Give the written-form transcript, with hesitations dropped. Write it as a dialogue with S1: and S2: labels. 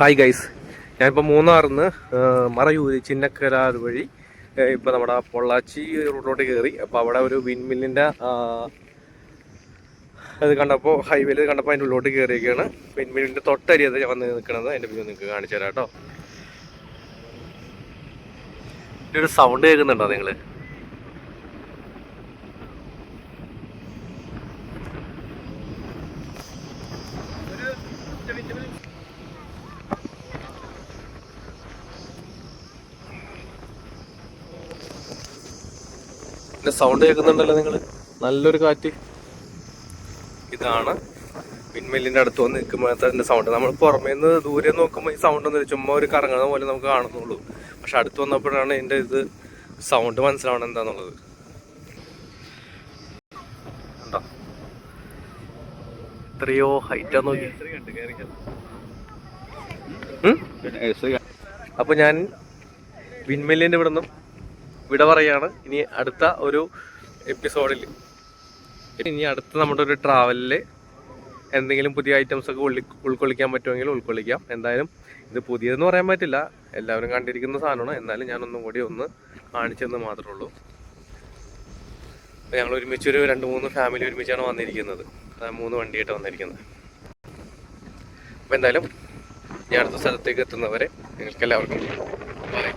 S1: Hi guys, ഞാനിപ്പോൾ മൂന്നാറിന്ന് മറയൂർ ചിന്നക്കരാർ വഴി ഇപ്പോൾ നമ്മുടെ പൊള്ളാച്ചി റൂട്ടിലോട്ട് കയറി. അപ്പോൾ അവിടെ ഒരു വിൻമില്ലിൻ്റെ അത് കണ്ടപ്പോൾ ഹൈവേയിൽ കണ്ടപ്പോൾ അതിൻ്റെ ഉള്ളിലോട്ട് കയറിയൊക്കെയാണ്. വിൻമില്ലിൻ്റെ തൊട്ടരിയത് ഞാൻ വന്ന് നിൽക്കുന്നത്. അതിൻ്റെ വ്യൂ നിങ്ങൾക്ക് കാണിച്ചു തരാം കേട്ടോ. ഒരു സൗണ്ട് കേൾക്കുന്നുണ്ടോ നിങ്ങൾ? സൗണ്ട് കേൾക്കുന്നുണ്ടല്ലോ നിങ്ങൾ? നല്ലൊരു കാറ്റ്. ഇതാണ് വിൻമില്ലിൻ്റെ അടുത്ത് വന്ന് നിൽക്കുമ്പോഴത്തെ സൗണ്ട്. നമ്മൾ പുറമേ നിന്ന് ദൂരെ നോക്കുമ്പോൾ ഈ സൗണ്ട് ഒന്നും ചുമ്മാ ഒരു കറങ്ങുന്ന പോലെ നമുക്ക് കാണുന്നുള്ളൂ. പക്ഷെ അടുത്ത് വന്നപ്പോഴാണ് ഇതിൻ്റെ സൗണ്ട് മനസ്സിലാവണം എന്താന്നുള്ളത്. കണ്ടോ എത്രയോ ഹൈറ്റാ നോക്കി. അപ്പോൾ ഞാൻ വിൻമില്ലിൻ്റെ ഇവിടെ നിന്നും വിട പറയാണ്. ഇനി അടുത്ത ഒരു എപ്പിസോഡിൽ, ഇനി അടുത്ത നമ്മുടെ ഒരു ട്രാവലിൽ എന്തെങ്കിലും പുതിയ ഐറ്റംസ് ഒക്കെ ഉൾക്കൊള്ളിക്കാൻ പറ്റുമെങ്കിൽ ഉൾക്കൊള്ളിക്കാം. എന്തായാലും ഇത് പുതിയതെന്ന് പറയാൻ പറ്റില്ല, എല്ലാവരും കണ്ടിരിക്കുന്ന സാധനമാണ്. എന്നാലും ഞാനൊന്നും കൂടി ഒന്ന് കാണിച്ചെന്ന് മാത്രമേ ഉള്ളൂ. ഞങ്ങൾ ഒരുമിച്ചൊരു 2-3 ഫാമിലി ഒരുമിച്ചാണ് വന്നിരിക്കുന്നത്. 3 വണ്ടിയായിട്ട് വന്നിരിക്കുന്നത്. അപ്പോൾ എന്തായാലും ഞാൻ അടുത്ത സ്ഥലത്തേക്ക് എത്തുന്നവരെ നിങ്ങൾക്ക് എല്ലാവർക്കും ബൈ.